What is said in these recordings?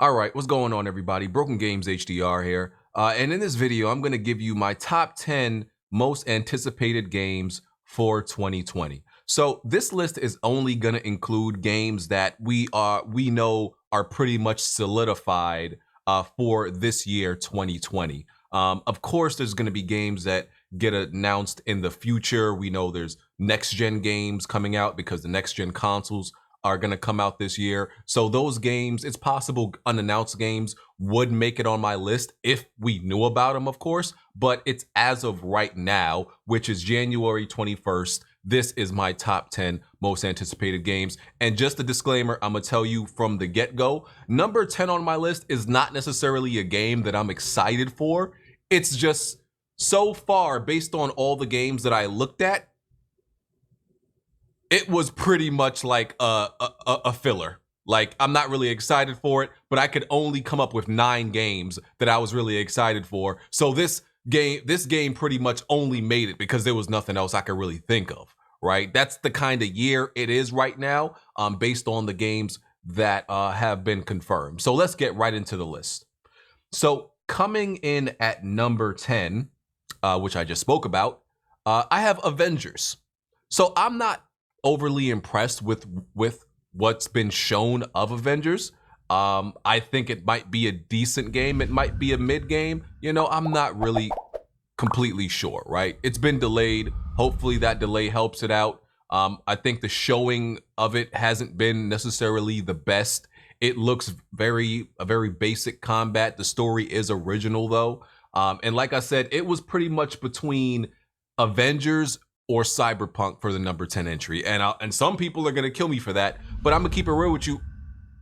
All right, what's going on, everybody? Broken Games HDR here. And in this video, I'm going to give you my top 10 most anticipated games for 2020. So this list is only going to include games that we know are pretty much solidified for this year, 2020. Of course, there's going to be games that get announced in the future. We know there's next gen games coming out because the next gen consoles are going to come out this year. So those games, it's possible unannounced games would make it on my list if we knew about them, of course. But it's as of right now, which is January 21st. This is my top 10 most anticipated games. And just a disclaimer, I'm going to tell you from the get-go, number 10 on my list is not necessarily a game that I'm excited for. It's just so far, based on all the games that I looked at, it was pretty much like a filler. Like, I'm not really excited for it, but I could only come up with 9 games that I was really excited for. So this game pretty much only made it because there was nothing else I could really think of, right? That's the kind of year it is right now, based on the games that have been confirmed. So let's get right into the list. So coming in at number 10, which I just spoke about, I have Avengers. So I'm not overly impressed with what's been shown of Avengers. I think it might be a decent game. It might be a mid game. You know, I'm not really completely sure, right? It's been delayed. Hopefully that delay helps it out. I think the showing of it hasn't been necessarily the best. It looks a very basic combat. The story is original though. And like I said, it was pretty much between Avengers or Cyberpunk for the number 10 entry. And some people are going to kill me for that, but I'm going to keep it real with you.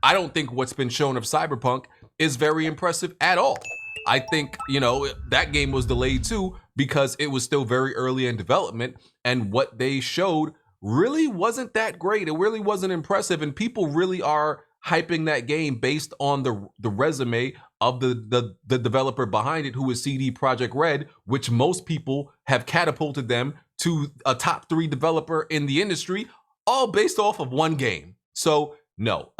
I don't think what's been shown of Cyberpunk is very impressive at all. I think, you know, that game was delayed too because it was still very early in development, and what they showed really wasn't that great. It really wasn't impressive, and people really are hyping that game based on the resume of the developer behind it, who is CD Projekt Red, which most people have catapulted them to a top 3 developer in the industry, all based off of one game. So no,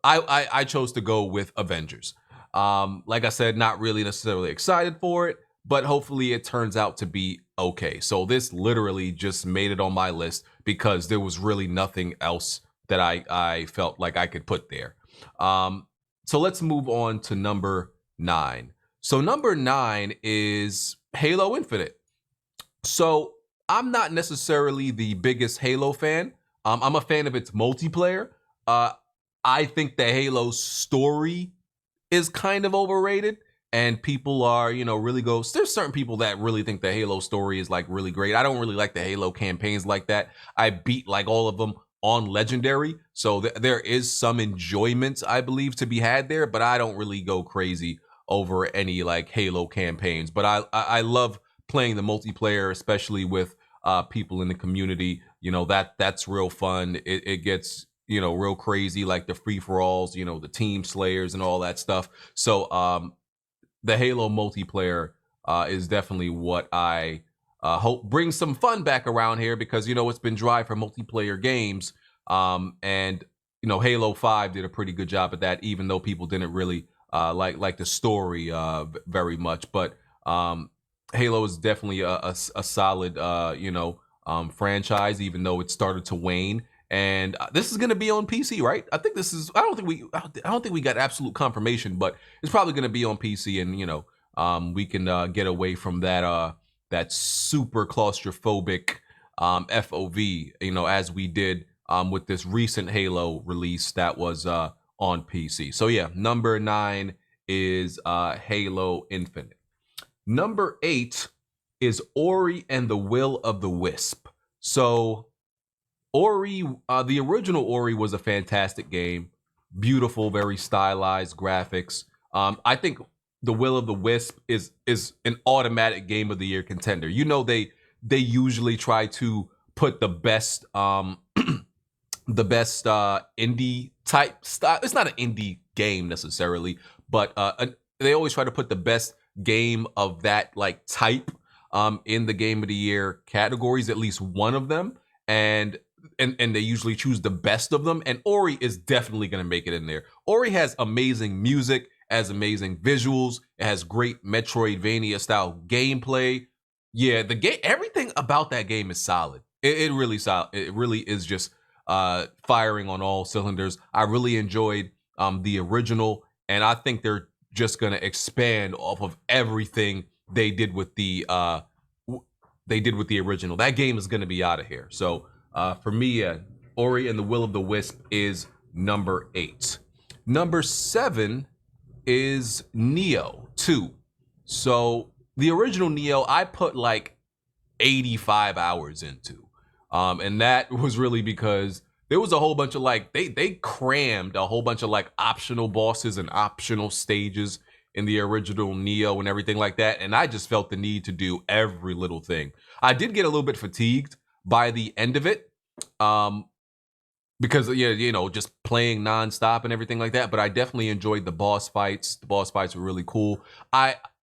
I chose to go with Avengers. Like I said, not really necessarily excited for it, but hopefully it turns out to be okay. So this literally just made it on my list because there was really nothing else that I felt like I could put there. So let's move on to number 9. So number 9 is Halo Infinite. So I'm not necessarily the biggest Halo fan. I'm a fan of its multiplayer. I think the Halo story is kind of overrated, and people are, you know, there's certain people that really think the Halo story is like really great. I don't really like the Halo campaigns like that. I beat like all of them on Legendary, so there is some enjoyment, I believe, to be had there, but I don't really go crazy over any like Halo campaigns. But I love playing the multiplayer, especially with people in the community. You know, that's real fun. It gets, you know, real crazy, like the free-for-alls, you know, the team slayers and all that stuff. So the Halo multiplayer is definitely what I hope brings some fun back around here, because, you know, it's been dry for multiplayer games. And, you know, Halo 5 did a pretty good job at that, even though people didn't really like the story very much. But Halo is definitely a solid, you know, franchise, even though it started to wane. And this is going to be on PC, right? I think this is. I don't think we got absolute confirmation, but it's probably going to be on PC, and, you know, we can get away from that super claustrophobic FOV, you know, as we did with this recent Halo release that was on PC. So yeah, number 9 is Halo Infinite. Number 8 is Ori and the Will of the Wisp. So Ori, the original Ori was a fantastic game. Beautiful, very stylized graphics. I think the Will of the Wisp is an automatic Game of the Year contender. You know, they usually try to put the best indie type style. It's not an indie game necessarily, but they always try to put the best game of that like type in the Game of the Year categories, at least one of them. And and they usually choose the best of them. And Ori is definitely going to make it in there. Ori has amazing music, has amazing visuals, it has great Metroidvania style gameplay. Yeah, the game, everything about that game is solid. It really solid. It really is just firing on all cylinders. I really enjoyed the original, and I think they're just gonna expand off of everything they did with the original. That game is gonna be out of here. So for me, Ori and the Will of the Wisp is number 8. Number 7 is Neo 2. So the original Neo, I put like 85 hours into. And that was really because there was a whole bunch of like, they crammed a whole bunch of like optional bosses and optional stages in the original Neo and everything like that. And I just felt the need to do every little thing. I did get a little bit fatigued by the end of it. Because yeah, you know, just playing nonstop and everything like that. But I definitely enjoyed the boss fights. The boss fights were really cool.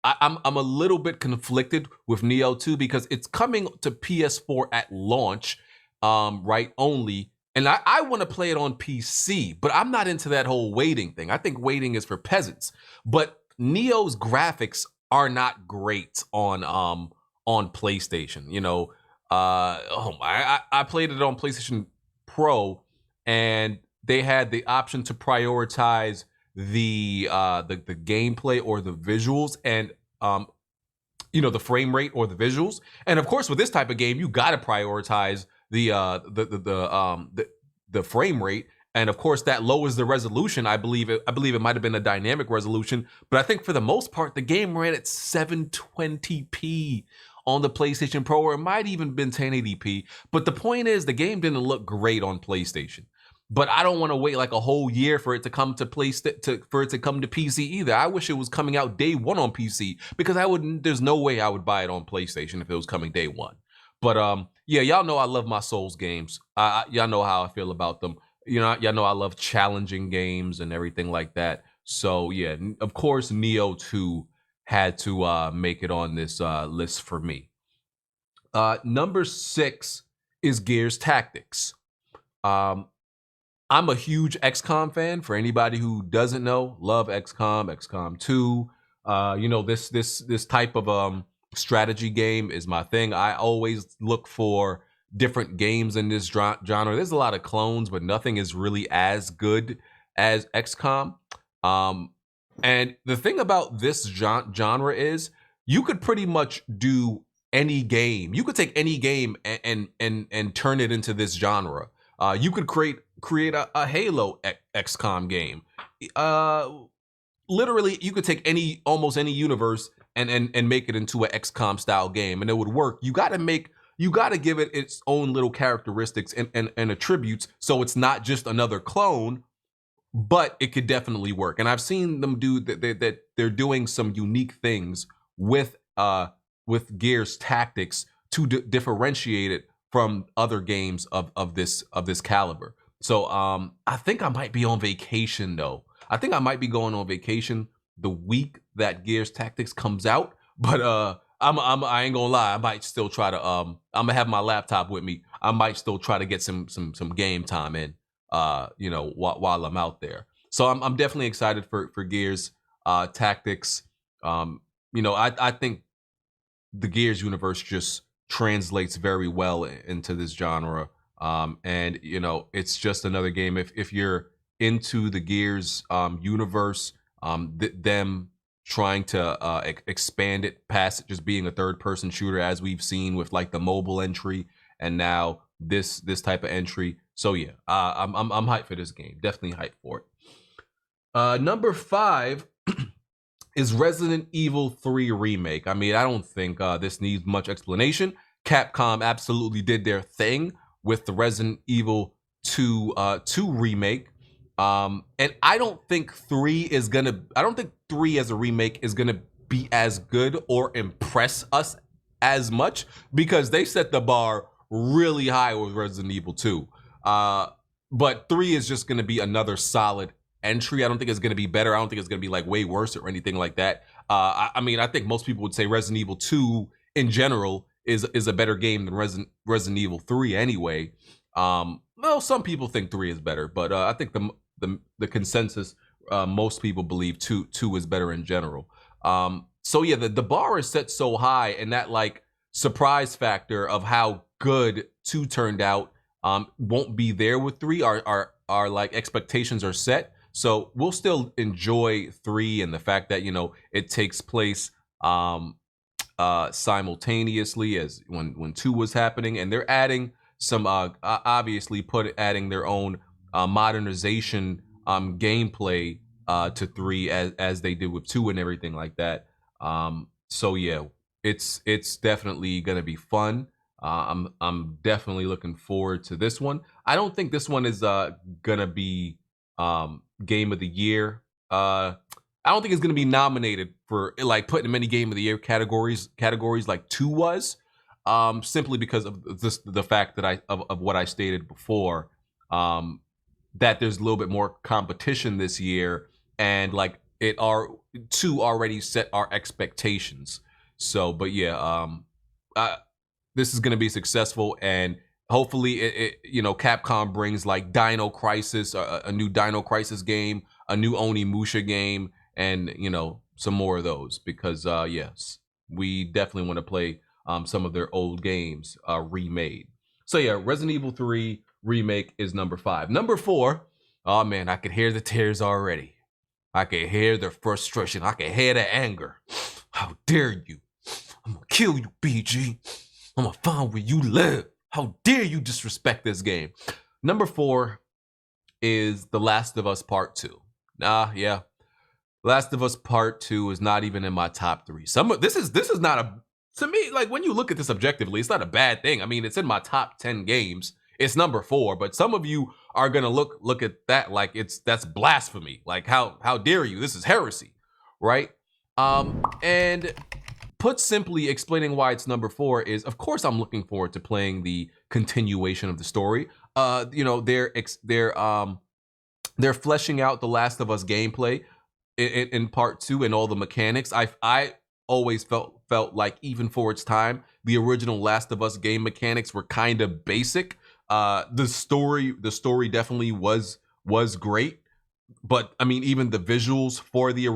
I'm a little bit conflicted with Neo 2 because it's coming to PS4 at launch, right? Only, and I want to play it on PC, but I'm not into that whole waiting thing. I think waiting is for peasants. But Neo's graphics are not great on PlayStation. You know, I played it on PlayStation Pro, and they had the option to prioritize the gameplay or the visuals, and you know, the frame rate or the visuals. And of course, with this type of game, you got to prioritize the frame rate. And of course, that lowers the resolution. I believe it might have been a dynamic resolution, but I think for the most part, the game ran at 720p on the PlayStation Pro, or it might even been 1080p. But the point is, the game didn't look great on PlayStation. But I don't want to wait like a whole year for it to come to PC either. I wish it was coming out day one on PC, because there's no way I would buy it on PlayStation if it was coming day one. But yeah, y'all know I love my Souls games. Y'all know how I feel about them. You know, y'all know I love challenging games and everything like that. So yeah, of course, Neo 2 had to make it on this list for me. Number 6 is Gears Tactics. I'm a huge XCOM fan. For anybody who doesn't know, love XCOM, XCOM 2. You know, this type of strategy game is my thing. I always look for different games in this genre. There's a lot of clones, but nothing is really as good as XCOM. And the thing about this genre is you could pretty much do any game. You could take any game and turn it into this genre. You could create a Halo XCOM game. Literally, you could take almost any universe and make it into an XCOM style game, and it would work. You got to give it its own little characteristics and attributes, so it's not just another clone, but it could definitely work. And I've seen them do that. They're doing some unique things with Gears Tactics to differentiate it from other games of this caliber. So I think I might be on vacation though. I think I might be going on vacation the week that Gears Tactics comes out. But I ain't gonna lie, I might still try to I'm gonna have my laptop with me. I might still try to get some game time in you know, while I'm out there. So I'm definitely excited for Gears Tactics. You know, I think the Gears universe just translates very well into this genre. And you know, it's just another game. If you're into the Gears universe, them trying to expand it past just being a third-person shooter, as we've seen with like the mobile entry, and now this type of entry. So yeah, I'm hyped for this game. Definitely hyped for it. Number 5 is Resident Evil 3 Remake. I mean, I don't think this needs much explanation. Capcom absolutely did their thing with the Resident Evil 2 remake. And I don't think 3 as a remake is gonna be as good or impress us as much, because they set the bar really high with Resident Evil 2. But 3 is just gonna be another solid entry. I don't think it's gonna be better. I don't think it's gonna be like way worse or anything like that. I mean, I think most people would say Resident Evil 2 in general is a better game than Resident Evil 3 anyway. Well, some people think 3 is better, but I think the consensus, most people believe two is better in general. So yeah, the bar is set so high, and that like surprise factor of how good 2 turned out won't be there with 3. Our like expectations are set, so we'll still enjoy 3 and the fact that it takes place simultaneously as when 2 was happening, and they're adding some obviously adding their own modernization gameplay to 3 as they did with 2 and everything like that. So yeah, it's definitely gonna be fun. I'm definitely looking forward to this one. I don't think this one is gonna be game of the year. I don't think it's gonna be nominated for like putting many game of the year categories like 2 was. Simply because of the fact that of what I stated before, that there's a little bit more competition this year, and like 2 already set our expectations. So, but yeah, this is going to be successful, and hopefully, Capcom brings like Dino Crisis, a new Dino Crisis game, a new Onimusha game, and some more of those, because yes, we definitely want to play some of their old games remade. So yeah, Resident Evil 3 Remake is number 5. Number 4, oh man, I could hear the tears already. I could hear the frustration. I could hear the anger. How dare you? I'm gonna kill you, BG. I'm gonna find where you live. How dare you disrespect this game? Number 4 is The Last of Us Part 2. Yeah. Last of Us Part 2 is not even in my top 3. This is not a, to me, like when you look at this objectively, it's not a bad thing. I mean, it's in my top 10 games. It's number 4, but some of you are gonna look at that like that's blasphemy. Like how dare you? This is heresy, right? And put simply, explaining why it's number 4 is, of course, I'm looking forward to playing the continuation of the story. They're fleshing out the Last of Us gameplay in part 2 and all the mechanics. I always felt like, even for its time, the original Last of Us game mechanics were kind of basic. The story definitely was great, but I mean, even the visuals for the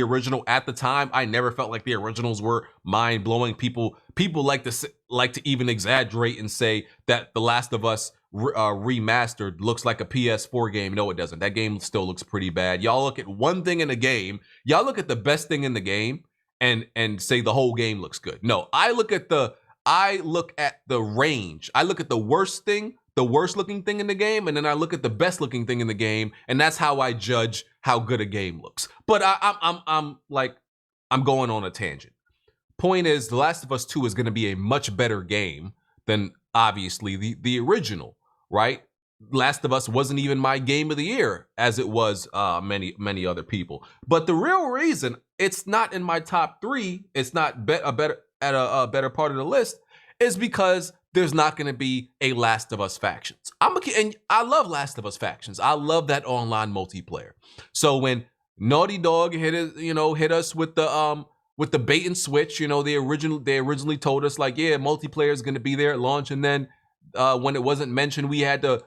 original at the time, I never felt like the originals were mind blowing. People like to even exaggerate and say that the Last of Us remastered looks like a PS4 game. No, it doesn't. That game still looks pretty bad. Y'all look at one thing in the game. Y'all look at the best thing in the game and say the whole game looks good. No, I look at the range. I look at the worst looking thing in the game, and then I look at the best looking thing in the game, and that's how I judge how good a game looks. But I'm going on a tangent. Point is, The Last of Us 2 is going to be a much better game than obviously the original, right? Last of Us wasn't even my game of the year, as it was many other people. But the real reason it's not in my top 3, it's not a better part of the list, is because there's not going to be a Last of Us Factions. And I love Last of Us Factions. I love that online multiplayer. So when Naughty Dog hit us with the bait and switch, they originally told us like, yeah, multiplayer is going to be there at launch, and then when it wasn't mentioned, we had to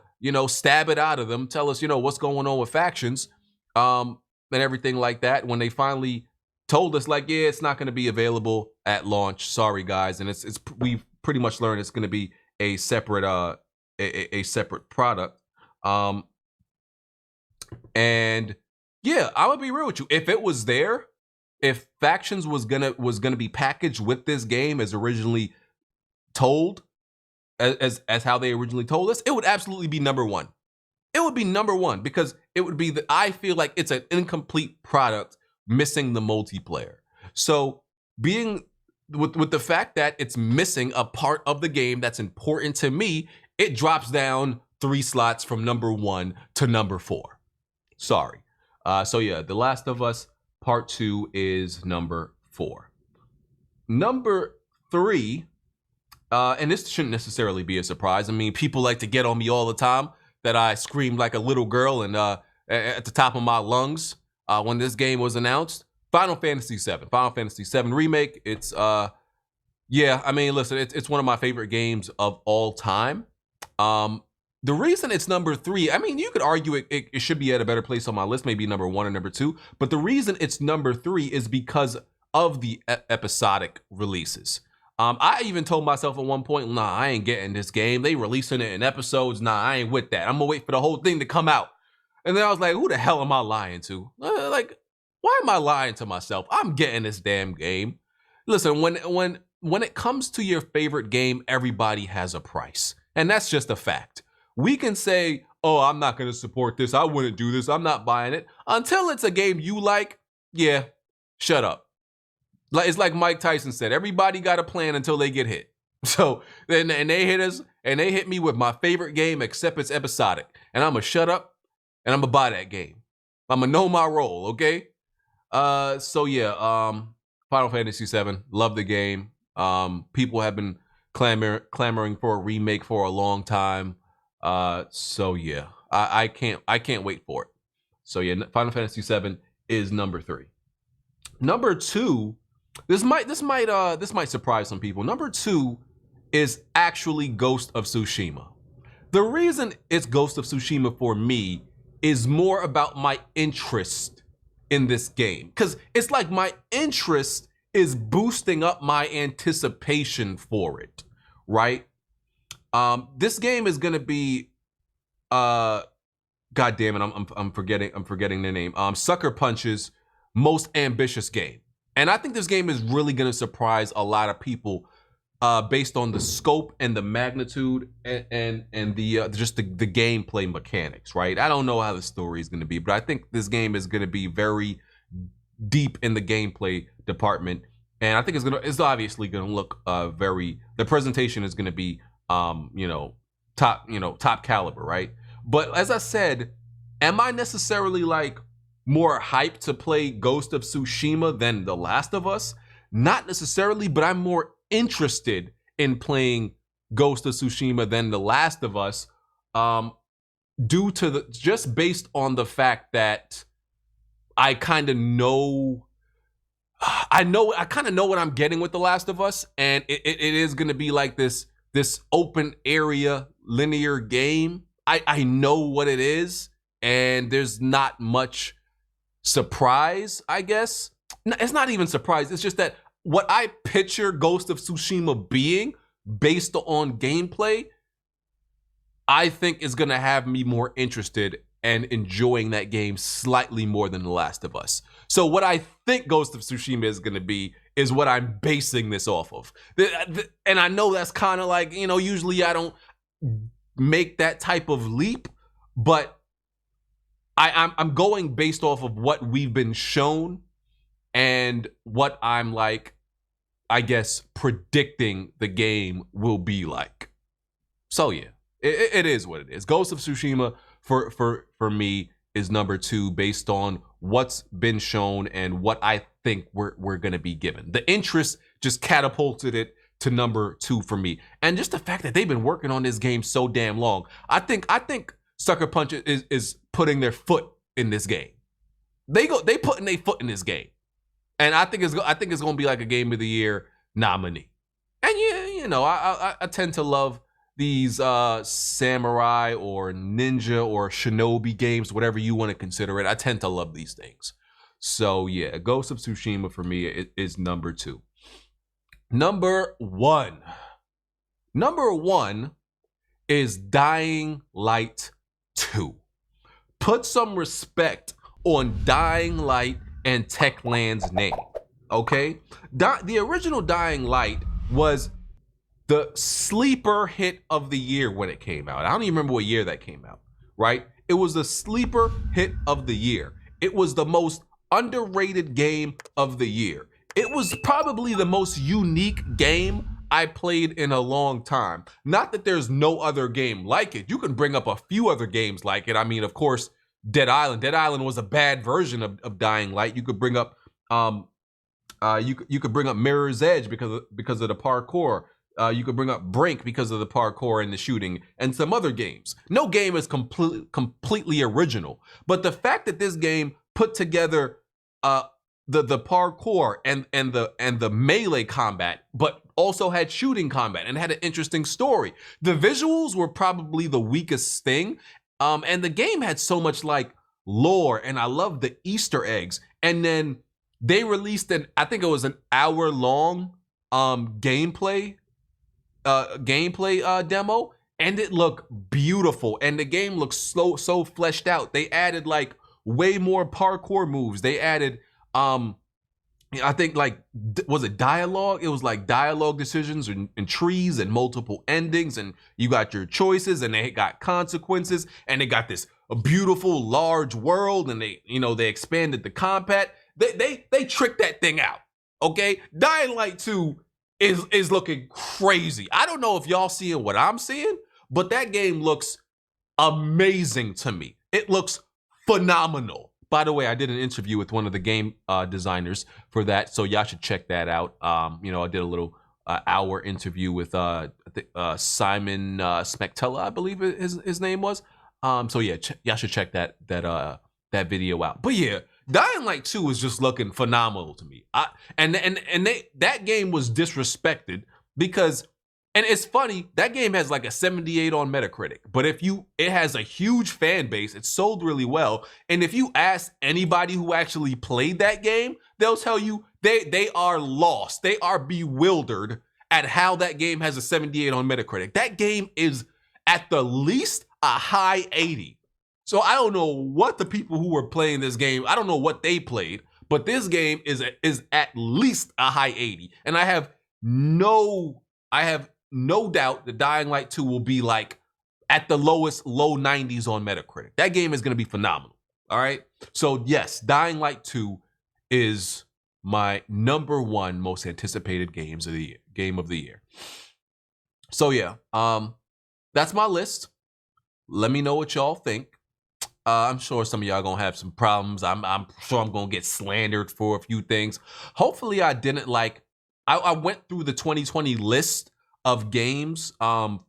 stab it out of them, tell us what's going on with Factions, and everything like that. When they finally told us like, yeah, it's not going to be available at launch, sorry guys, and we've pretty much learned it's going to be a separate a separate product. And yeah, I'm gonna be real with you. If it was there, if Factions was gonna be packaged with this game as originally told, as how they originally told us, it would absolutely be number 1. It would be number 1, because it would be I feel like it's an incomplete product missing the multiplayer. So being with the fact that it's missing a part of the game that's important to me, it drops down 3 slots from number 1 to number 4. Sorry. So yeah, The Last of Us Part 2 is number 4. Number 3, and this shouldn't necessarily be a surprise. I mean, people like to get on me all the time that I screamed like a little girl and at the top of my lungs when this game was announced. Final Fantasy VII Remake. It's yeah, I mean, listen, it's one of my favorite games of all time. The reason it's number 3, I mean, you could argue it should be at a better place on my list, maybe number 1 or number 2. But the reason it's number 3 is because of the episodic releases. I even told myself at one point, nah, I ain't getting this game. They releasing it in episodes. Nah, I ain't with that. I'm gonna wait for the whole thing to come out. And then I was like, who the hell am I lying to? Like, why am I lying to myself? I'm getting this damn game. Listen, when it comes to your favorite game, everybody has a price. And that's just a fact. We can say, oh, I'm not gonna support this. I wouldn't do this. I'm not buying it. Until it's a game you like, yeah, shut up. It's like Mike Tyson said, everybody got a plan until they get hit. So then and they hit us and they hit me with my favorite game, except it's episodic. And I'm gonna shut up and I'm gonna buy that game. I'm gonna know my role, okay? So yeah, Final Fantasy VII, love the game. People have been clamoring for a remake for a long time. So yeah, I can't wait for it. So yeah, Final Fantasy VII is number 3. Number 2. This might surprise some people. Number 2 is actually Ghost of Tsushima. The reason it's Ghost of Tsushima for me is more about my interest in this game. Because it's like my interest is boosting up my anticipation for it, right? This game is gonna be God damn it, I'm forgetting their name. Sucker Punch's most ambitious game. And I think this game is really going to surprise a lot of people based on the scope and the magnitude and the just the gameplay mechanics, right? I don't know how the story is going to be, but I think this game is going to be very deep in the gameplay department. And I think it's obviously going to look the presentation is going to be top caliber, right? But as I said, am I necessarily like more hyped to play Ghost of Tsushima than The Last of Us? Not necessarily, but I'm more interested in playing Ghost of Tsushima than The Last of Us, due to just based on the fact that I kind of know what I'm getting with The Last of Us, and it is going to be like this open area linear game. I know what it is, and there's not much surprise, I guess. It's not even surprise. It's just that what I picture Ghost of Tsushima being based on gameplay, I think is going to have me more interested and enjoying that game slightly more than The Last of Us. So what I think Ghost of Tsushima is going to be is what I'm basing this off of. And I know that's kind of like, usually I don't make that type of leap, but I'm going based off of what we've been shown and what I'm like, I guess, predicting the game will be like. So yeah, it is what it is. Ghost of Tsushima for me is number 2 based on what's been shown and what I think we're gonna be given. The interest just catapulted it to number 2 for me, and just the fact that they've been working on this game so damn long. I think Sucker Punch is putting their foot in this game. They putting their foot in this game, and I think it's gonna be like a Game of the Year nominee. And I tend to love these samurai or ninja or shinobi games, whatever you want to consider it. I tend to love these things. So yeah, Ghost of Tsushima for me is number 2. Number 1 is Dying Light 2. Put some respect on Dying Light and Techland's name, okay? The original Dying Light was the sleeper hit of the year when it came out. I don't even remember what year that came out, right? It was the sleeper hit of the year. It was the most underrated game of the year. It was probably the most unique game I played in a long time. Not that there's no other game like it. You can bring up a few other games like it. I mean, of course, Dead Island. Dead Island was a bad version of Dying Light. You could bring up you could bring up Mirror's Edge because of the parkour. You could bring up Brink because of the parkour and the shooting, and some other games. No game is completely original, but the fact that this game put together the parkour and the melee combat, but also had shooting combat and had an interesting story. The visuals were probably the weakest thing, and the game had so much like lore, and I love the Easter eggs. And then they released I think it was an hour-long gameplay demo, and it looked beautiful, and the game looks so fleshed out. They added like way more parkour moves. They added I think like, was it dialogue? It was like dialogue decisions and trees and multiple endings, and you got your choices, and they got consequences, and they got this beautiful large world, and they expanded the combat. They tricked that thing out. Okay, Dying Light 2 is looking crazy. I don't know if y'all seeing what I'm seeing, but that game looks amazing to me. It looks phenomenal. By the way, I did an interview with one of the game designers for that, so y'all should check that out. I did a little hour interview with Simon Smektella, I believe his name was. So yeah, y'all should check that video out. But yeah, Dying Light 2 is just looking phenomenal to me. That game was disrespected because, and it's funny, that game has like a 78 on Metacritic, but it has a huge fan base. It sold really well. And if you ask anybody who actually played that game, they'll tell you they are lost. They are bewildered at how that game has a 78 on Metacritic. That game is at the least a high 80. So I don't know what the people who were playing this game, I don't know what they played, but this game is at least a high 80. And I have no doubt that Dying Light 2 will be like at the lowest, low 90s on Metacritic. That game is going to be phenomenal. All right. So yes, Dying Light 2 is my #1 most anticipated game of the year. So yeah, that's my list. Let me know what y'all think. I'm sure some of y'all gonna have some problems. I'm sure I'm gonna get slandered for a few things. Hopefully I didn't I went through the 2020 list of games a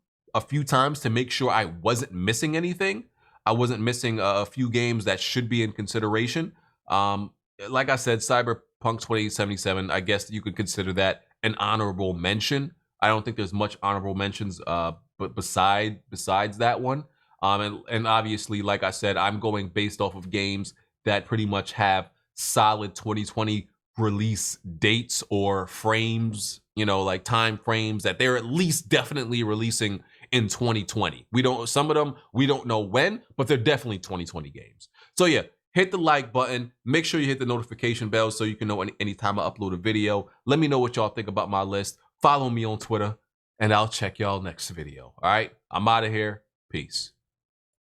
few times to make sure I wasn't missing anything. I wasn't missing a few games that should be in consideration. Like I said, Cyberpunk 2077, I guess you could consider that an honorable mention. I don't think there's much honorable mentions but besides that one. And obviously, like I said, I'm going based off of games that pretty much have solid 2020 release dates or frames, like time frames that they're at least definitely releasing in 2020. Some of them, we don't know when, but they're definitely 2020 games. So yeah, hit the like button. Make sure you hit the notification bell so you can know anytime I upload a video. Let me know what y'all think about my list. Follow me on Twitter, and I'll check y'all next video. All right, I'm out of here. Peace.